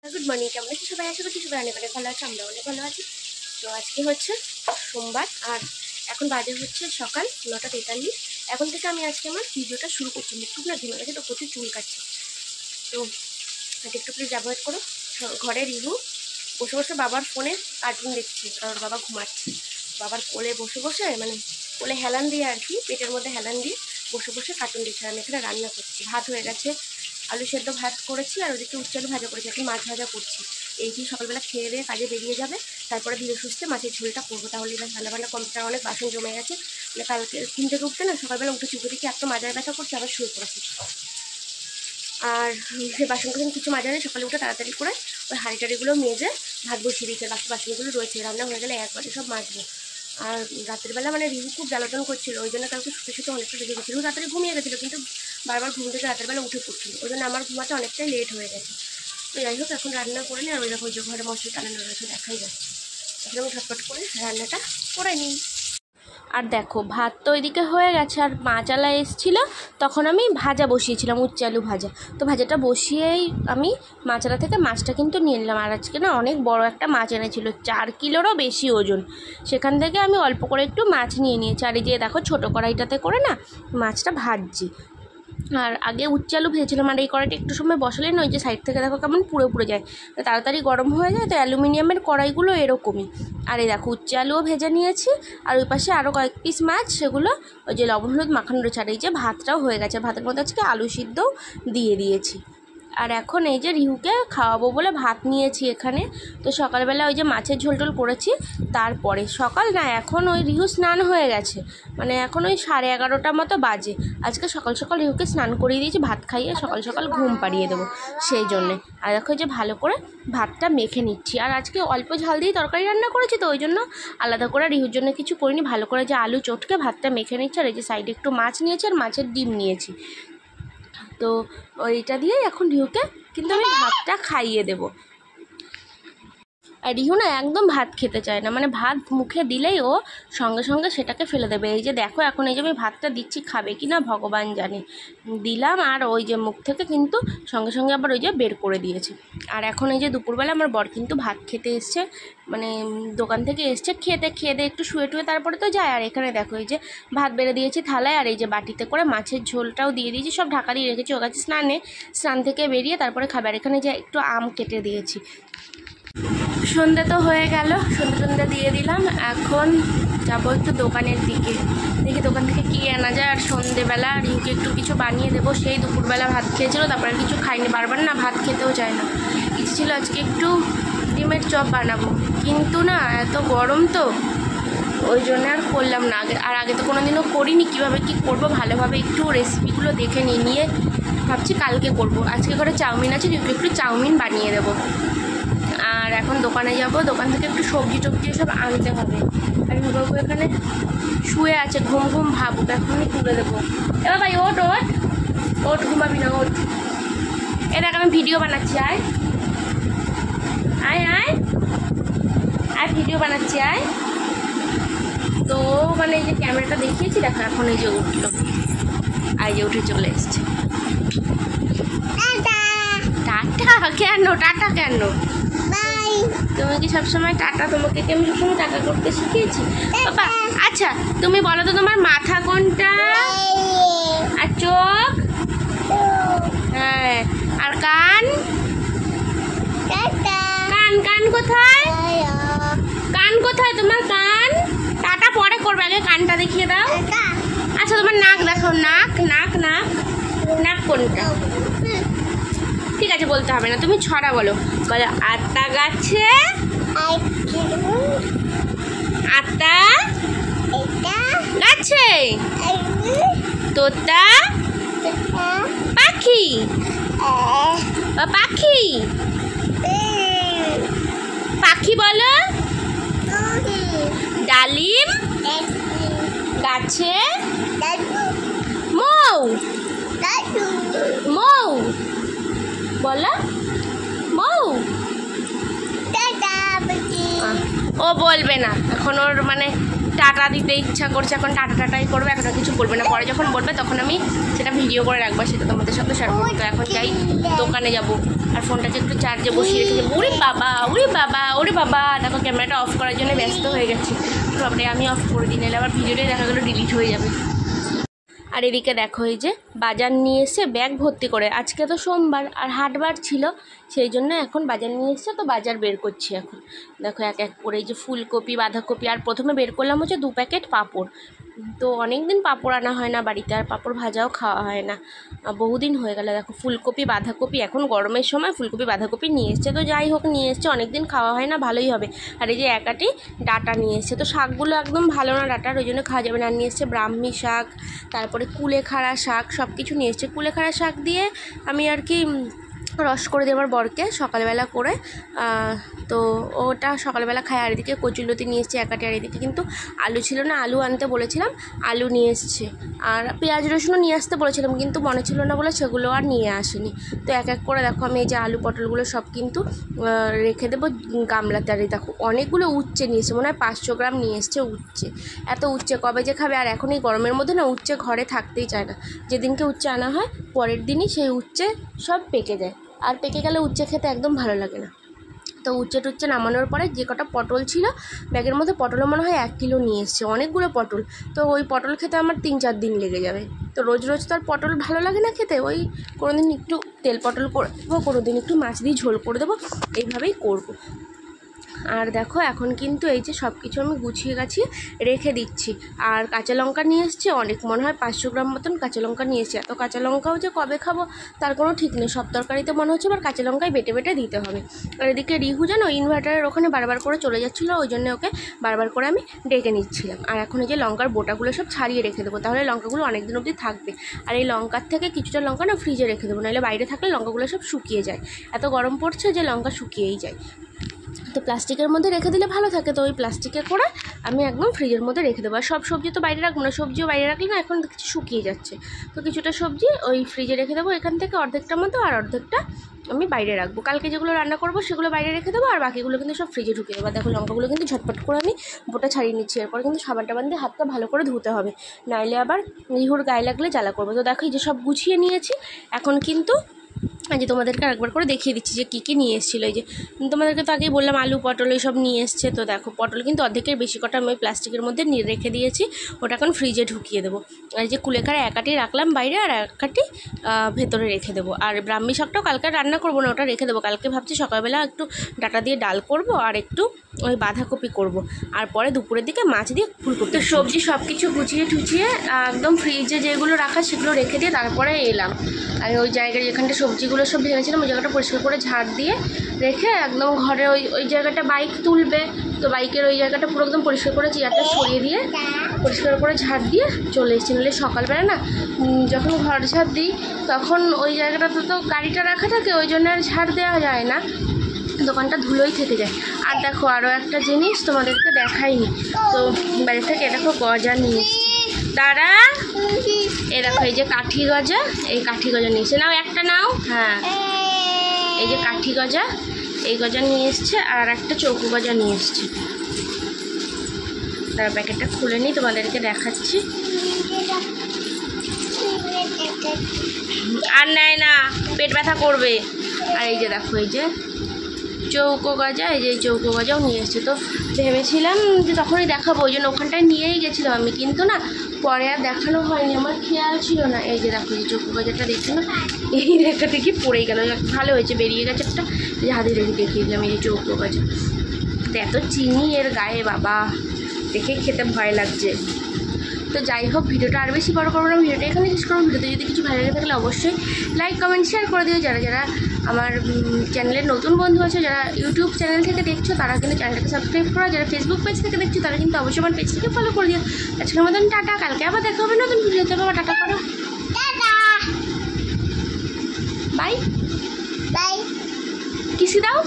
Good morning, কেমন আছি সবাই? আশা করছি সবাই অনেক ভালো আছে, আমরা অনেক ভালো আছি। তো আজকে হচ্ছে সোমবার আর এখন বাজে হচ্ছে সকাল 9:43। এখন থেকে আমি আজকে আমার ভিডিওটা শুরু করছি। মুখ না ঘেমে গেছে, তো প্রচুর চুল কাটছে। তো একটু প্লিজ অ্যাভয়েড করো। ঘরে রিভু বসে বসে বাবার ফোনে কার্টুন দেখছি, কারণ বাবা ঘুমাচ্ছে। বাবার কোলে বসে বসে, মানে কোলে হেলান দিয়ে আর কি, পেটের মধ্যে হেলান দিয়ে বসে বসে কার্টুন দেখছি। আমি এখানে রান্না করছি, ভাত হয়ে গেছে, আলু সেদ্ধ ভাত করেছি, আর ওদিকে উচ্চ আলু ভাজা করেছি। এখন মাছ ভাজা করছি। এই কি সকালবেলা খেয়ে দিয়ে কাজে বেরিয়ে যাবে, তারপরে ধীরে সুস্থে মাছের ঝোলটা করবো। তাহলে এবার রান্নাবান্না কম্পিউটার অনেক বাসন জমে গেছে। মানে কালকে ঘুম থেকে উঠতে না, সকালবেলা উঠে চুপে দেখি এত মাজার ব্যথা করছে, আবার শুয়ে পড়েছি। আর সেই বাসনগুলো কিছু মাজা নেই, সকালে উঠে তাড়াতাড়ি করে ওই হাঁড়ি টাড়িগুলো মেজে ভাত বসিয়ে দিয়েছে। বাকি বাসনগুলো রয়েছে, রান্না হয়ে গেলে একবারে সব মাজবো। আর রাতের বেলা মানে রিভু খুব জ্বালাতন করছিল, ওই জন্য কালকে শুতে শুতে অনেকটা লেগে গেছিলো। তাড়াতাড়ি ঘুমিয়ে গেছিলো, কিন্তু বারবার ঘুম থেকে রাতের বেলা উঠে পড়ছিল, ওই জন্য আমার ঘুমাতে অনেকটাই লেট হয়ে গেছে। তো যাই হোক, এখন রান্না করে নিই। আর ওই দেখো যে ঘরে মশলা টানানো রয়েছে, দেখাই যাচ্ছে। এখন আমি ঝটপট করে রান্নাটা করে নিই। আর দেখো, ভাত তো ওইদিকে হয়ে গেছে, আর মাছালা এসেছিলো, তখন আমি ভাজা বসিয়েছিলাম, উচ্চ আলু ভাজা। তো ভাজাটা বসিয়েই আমি মাছালা থেকে মাছটা কিন্তু নিয়ে নিলাম। আর আজকে না অনেক বড় একটা মাছ এনেছিল, 4 কিলোরও বেশি ওজন। সেখান থেকে আমি অল্প করে একটু মাছ নিয়ে নিয়েছি। আর এই যে দেখো, ছোটো কড়াইটাতে করে না মাছটা ভাজছি। আর আগে উচ্চ আলু ভেজেছিলাম, আর এই কড়াইটা একটু সময় বসালে না, ওই যে সাইড থেকে দেখো কেমন পুড়ে পুড়ে যায়, তাড়াতাড়ি গরম হয়ে যায়। তো অ্যালুমিনিয়ামের কড়াইগুলো এরকমই। আর এই দেখো, উচ্চ আলুও ভেজে নিয়েছি, আর ওই পাশে আরও কয়েক পিস মাছ, সেগুলো ওই যে লবণ হলুদ মাখানো রয়েছে। আর এই যে ভাতটাও হয়ে গেছে, ভাতের মধ্যে আজকে আলু সিদ্ধও দিয়ে দিয়েছি। আর এখন এই যে রিহুকে খাওয়াবো বলে ভাত নিয়েছি এখানে। তো সকালবেলা ওই যে মাছের ঝোল টোল করেছি, তারপরে সকাল না, এখন ওই রিহু স্নান হয়ে গেছে, মানে এখন ওই 11:30 মতো বাজে। আজকে সকাল সকাল রিহুকে স্নান করিয়ে দিয়েছি, ভাত খাইয়ে সকাল সকাল ঘুম পাড়িয়ে দেবো সেই জন্যে। আর দেখো যে ভালো করে ভাতটা মেখে নিচ্ছি। আর আজকে অল্প ঝাল দিয়ে তরকারি রান্না করেছি, তো ওই জন্য আলাদা করে রিহুর জন্য কিছু করিনি। ভালো করে যে আলু চটকে ভাতটা মেখে নিচ্ছি। আর এই যে সাইডে একটু মাছ নিয়েছি, আর মাছের ডিম নিয়েছি। তো ওইটা দিয়ে এখন রিহুকে কিন্তু আমি ভাতটা খাইয়ে দেবো। আর রিহু না একদম ভাত খেতে চায় না, মানে ভাত মুখে দিলেই ও সঙ্গে সঙ্গে সেটাকে ফেলে দেবে। এই যে দেখো, এখন এই যে আমি ভাতটা দিচ্ছি, খাবে কি না ভগবান জানে। দিলাম, আর ওই যে মুখ থেকে কিন্তু সঙ্গে সঙ্গে আবার ওই যে বের করে দিয়েছে। আর এখন এই যে দুপুরবেলা আমার বর কিন্তু ভাত খেতে এসছে, মানে দোকান থেকে এসছে, খেয়ে দিয়ে একটু শুয়ে টুয়ে তারপরে তো যায়। আর এখানে দেখো, এই যে ভাত বেড়ে দিয়েছি থালায়, আর এই যে বাটিতে করে মাছের ঝোলটাও দিয়ে দিয়েছি, সব ঢাকা দিয়ে রেখেছি। ও কাছে স্নান থেকে বেরিয়ে তারপরে খাবে। আর এখানে যে একটু আম কেটে দিয়েছি। সন্ধ্যে তো হয়ে গেল, সন্ধ্যে দিয়ে দিলাম। এখন যাবো একটু দোকানের দিকে, দেখি দোকান থেকে কী আনা যায়। আর সন্ধ্যেবেলা রিহুকে একটু কিছু বানিয়ে দেবো। সেই দুপুরবেলা ভাত খেয়েছিল, তারপরে কিছু খাইনি, বারবার না ভাত খেতেও চায় না। ইচ্ছে ছিল আজকে একটু ডিমের চপ বানাবো, কিন্তু না এত গরম তো ওই জন্য আর করলাম না। আগে তো কোনো দিনও করিনি, কীভাবে কী করবো ভালোভাবে একটু রেসিপিগুলো দেখে নিয়ে ভাবছি কালকে করব। আজকে ঘরে চাউমিন আছে, রিহুকে একটু চাউমিন বানিয়ে দেবো। আর এখন দোকানে যাব, দোকান থেকে একটু সবজি টবজি সব আনতে হবে। আর বাবু এখানে শুয়ে আছে, ঘুম ভাবুক, এখনই তুলে দেবো। এবার ভাই ওট ঘুমাবি না, ওট। দেখ আমি ভিডিও বানাচ্ছি, আয় ভিডিও বানাচ্ছি, আয়। তো মানে এই যে ক্যামেরাটা দেখিয়েছি, দেখো এখন এই যে উঠলো, আর এই যে উঠে চলে এসছে। টাটা কেন? তুমি কি সবসময় টাটা? তোমাকে কি আমি সবসময় টাটা করতে শিখিয়েছি বাবা? আচ্ছা তুমি বলো তো, তোমার মাথা কোনটা? আর চোখ? হ্যাঁ, আর কান? কান কোথায়? কান কোথায় তোমার? কান টাটা পরে করবে, আগে কানটা দেখিয়ে দাও। আচ্ছা তোমার নাক দেখো, নাক কোনটা? ঠিক আছে, বলতে হবে না, তুমি ছড়া বলো। আতা গাছে আতা গাছে তোতা পাখি পাখি বলো। ডালিম গাছে মৌ বলো, মৌ। ও বলবে না এখন, ওর মানে টাটা দিতে ইচ্ছা করছে, এখন টাটাই করবে, এখন কিছু বলবে না। পরে যখন বলবে তখন আমি সেটা ভিডিও করে রাখবো, সেটা তোমাদের সাথে শেয়ার করবো। তো এখন যাই, দোকানে যাব আর ফোনটাকে একটু চার্জে বসিয়ে রেখে দেবো। ওরে বাবা ওরে বাবা ওরে বাবা, দেখো ক্যামেরাটা অফ করার জন্য ব্যস্ত হয়ে গেছি। তারপরে আমি অফ করে দিই, নাহলে আবার ভিডিওটাই দেখা গেলো ডিলিট হয়ে যাবে। আর এদিকে দেখো এই যে বাজার নিয়ে এসে ব্যাগ ভর্তি করে, আজকে তো সোমবার আর হাটবার ছিল, সেই জন্য এখন বাজার নিয়ে এসছে, তো বাজার বের করছি এখন। দেখো এক এক করে এই যে ফুলকপি, বাঁধাকপি, আর প্রথমে বের করলাম হচ্ছে 2 প্যাকেট পাঁপড়। তো অনেক দিন পাঁপড় আনা হয় না বাড়িতে, আর পাঁপড় ভাজাও খাওয়া হয় না, বহুদিন হয়ে গেল। দেখো ফুলকপি বাঁধাকপি, এখন গরমের সময় ফুলকপি বাঁধাকপি নিয়ে এসছে, তো যাই হোক নিয়ে এসছে, অনেক দিন খাওয়া হয় না, ভালোই হবে। আর এই যে একাটি ডাঁটা নিয়ে এসছে, তো শাকগুলো একদম ভালো না ডাঁটার, ওই জন্য খাওয়া যাবে না। নিয়ে এসছে ব্রাহ্মী শাক, তারপরে কুলেখাড়া শাক, সব কিছু নিয়ে এসছে। কুলেখাড়া শাক দিয়ে আমি আর কি রস করে দিই আমার বরকে সকালবেলা করে, তো ওটা সকালবেলা খায়। আর এদিকে কচুলতি নিয়ে এসছে একাটি, আর এদিকে কিন্তু আলু ছিল না, আলু আনতে বলেছিলাম, আলু নিয়ে এসছে। আর পেঁয়াজ রসুনও নিয়ে আসতে বলেছিলাম, কিন্তু মনে ছিল না বলে সেগুলো আর নিয়ে আসেনি। তো এক এক করে দেখো আমি এই যে আলু পটলগুলো সব কিন্তু রেখে দেবো গামলাতে। আর দেখো অনেকগুলো উচ্ছে নিয়ে এসছে, মনে হয় 500 গ্রাম নিয়ে এসছে উচ্ছে। এত উচ্ছে কবে যে খাবে, আর এখন এই গরমের মধ্যে না উচ্ছে ঘরে থাকতেই চায় না। যেদিনকে উচ্ছে আনা হয় পরের দিনই সেই উচ্ছে সব পেকে যায়, আর পেকে গেলে উচ্ছে খেতে একদম ভালো লাগে না। তো উচ্ছে টুচ্ছে নামানোর পরে যে কটা পটল ছিল ব্যাগের মধ্যে, পটলও মনে হয় 1 কিলো নিয়ে এসছে, অনেকগুলো পটল। তো ওই পটল খেতে আমার 3-4 দিন লেগে যাবে। তো রোজ রোজ তো আর পটল ভালো লাগে না খেতে, ওই কোনো দিন একটু তেল পটল করে দেবো, কোনো দিন একটু মাছ দিয়ে ঝোল করে দেবো, এইভাবেই করবো। আর দেখো এখন কিন্তু এই যে সব কিছু আমি গুছিয়ে গাছিয়ে রেখে দিচ্ছি। আর কাঁচা লঙ্কা নিয়ে এসছে অনেক, মনে হয় 500 গ্রাম মতন কাঁচা লঙ্কা নিয়ে এসছে। এত কাঁচা লঙ্কাও যে কবে খাবো তার কোনো ঠিক নেই, সব তরকারিতে মনে হচ্ছে আবার কাঁচা লঙ্কায় বেটে বেটে দিতে হবে। আর এদিকে রিহু যেন ইনভার্টারের ওখানে বারবার করে চলে যাচ্ছিলো, ওই জন্য ওকে বারবার করে আমি ডেকে নিচ্ছিলাম। আর এখন এই যে লঙ্কার বোটাগুলো সব ছাড়িয়ে রেখে দেবো, তাহলে লঙ্কাগুলো অনেক দিন অবধি থাকবে। আর এই লঙ্কার থেকে কিছুটা লঙ্কা না ফ্রিজে রেখে দেবো, নাহলে বাইরে থাকলে লঙ্কাগুলো সব শুকিয়ে যায়, এত গরম পড়ছে যে লঙ্কা শুকিয়েই যায়। তো প্লাস্টিকের মধ্যে রেখে দিলে ভালো থাকে, তো ওই প্লাস্টিকে করে আমি একদম ফ্রিজের মধ্যে রেখে দেবো। আর সব সবজি তো বাইরে রাখবো না, সবজিও বাইরে রাখলে না এখন কিছু শুকিয়ে যাচ্ছে, তো কিছুটা সবজি ওই ফ্রিজে রেখে দেবো এখান থেকে অর্ধেকটার মতো, আর অর্ধেকটা আমি বাইরে রাখবো। কালকে যেগুলো রান্না করবো সেগুলো বাইরে রেখে দেবো, আর বাকিগুলো কিন্তু সব ফ্রিজে ঢুকিয়ে দেবো। দেখো লঙ্কাগুলো কিন্তু ঝটপট করে আমি বোটা ছাড়িয়ে নিচ্ছি, এরপর কিন্তু সাবান টাবান দিয়ে হাতটা ভালো করে ধুতে হবে, নাইলে আবার রিহুর গায়ে লাগলে জ্বালা করবো। তো দেখো এই যে সব গুছিয়ে নিয়েছি, এখন কিন্তু যে তোমাদেরকে আরেকবার করে দেখিয়ে দিচ্ছি যে কী কী নিয়ে এসেছিলো। এই যে তোমাদেরকে তো আগেই বললাম আলু পটল এইসব নিয়ে এসছে। তো দেখো পটল কিন্তু অর্ধেকের বেশি কটা আমি প্লাস্টিকের মধ্যে রেখে দিয়েছি, ওটা এখন ফ্রিজে ঢুকিয়ে দেবো। আর যে কুলেখাড়া একাটি রাখলাম বাইরে, আর একাটি ভেতরে রেখে দেবো। আর ব্রাহ্মী শাকটাও কালকে রান্না করবো না, ওটা রেখে দেবো। কালকে ভাবছি সকালবেলা একটু ডাঁটা দিয়ে ডাল করব, আর একটু ওই বাঁধাকপি করব, আর পরে দুপুরের দিকে মাছ দিয়ে ফুলকপি। তো সবজি সব কিছু গুছিয়ে টুচিয়ে একদম ফ্রিজে যেগুলো রাখা সেগুলো রেখে দিয়ে তারপরে এলাম। আর ওই জায়গায় যেখানটা সবজিগুলো সব ভেঙেছিলাম ওই জায়গাটা পরিষ্কার করে ঝাড় দিয়ে রেখে একদম ঘরে ওই জায়গাটা বাইক তুলবে, তো বাইকের ওই জায়গাটা পুরো একদম পরিষ্কার করে চেয়ারটা সরিয়ে দিয়ে পরিষ্কার করে ঝাড় দিয়ে চলে এসেছি। নাহলে সকালবেলা না যখন ঘর ঝাড় দিই তখন ওই জায়গাটাতে তো গাড়িটা রাখা থাকে, ওই জন্য আর ঝাড় দেওয়া যায় না, দোকানটা ধুলোই থেকে যায়। আর দেখো আরও একটা জিনিস তোমাদেরকে দেখাইনি, তো বাড়ি থেকে দেখো গজা নিয়ে দাঁড়া, এ দেখো এই যে কাঠি গজা, এই কাঠি গজা নিয়েছে, নাও একটা নাও, হ্যাঁ এই যে কাঠি গজা, এই গজা নিয়ে এসছে, আর একটা চৌকো গজা নিয়ে এসছে। তার প্যাকেটটা খুলে নিই তোমাদেরকে দেখাচ্ছি। আর নেয় না, পেট ব্যথা করবে। আর এই যে দেখো এই যে চৌকো গজা, এই যে চৌকো গজাও নিয়ে এসছে। তো ভেবেছিলাম যে তখনই দেখাবো, ওই জন্য ওখানটায় নিয়েই গেছিলাম আমি, কিন্তু না পরে আর দেখানো হয়নি, আমার খেয়াল ছিল না। এই যে দেখো এই চৌকো গজাটা দেখছি না, এই রেখা থেকে পড়েই গেল, ভালো হয়েছে বেরিয়ে গেছে একটা, এই যে হাতে রেখে দেখিয়ে দিলাম এই যে চৌকো গজা। তো এত চিনি এর গায়ে বাবা, দেখে খেতে ভয় লাগছে। তো যাই হোক ভিডিওটা আর বেশি বড় করবো না, ভিডিওটা এখানে শেষ করবো। ভিডিওতে যদি কিছু ভালো লাগে থাকলে অবশ্যই লাইক কমেন্ট শেয়ার করে দিও। যারা যারা আমার চ্যানেলের নতুন বন্ধু আছে, যারা ইউটিউব চ্যানেল থেকে দেখছো তারা কিন্তু চ্যানেলটাকে সাবস্ক্রাইব করো, যারা ফেসবুক পেজ থেকে দেখছো তারা কিন্তু অবশ্যই আমার পেজটাকে ফলো করে দিও। আজকের মতন টাটা, কালকে আবার দেখা হবে নতুন ভিডিওতে। বাবা টাটা করো, বাই বাই, কিসি দাও।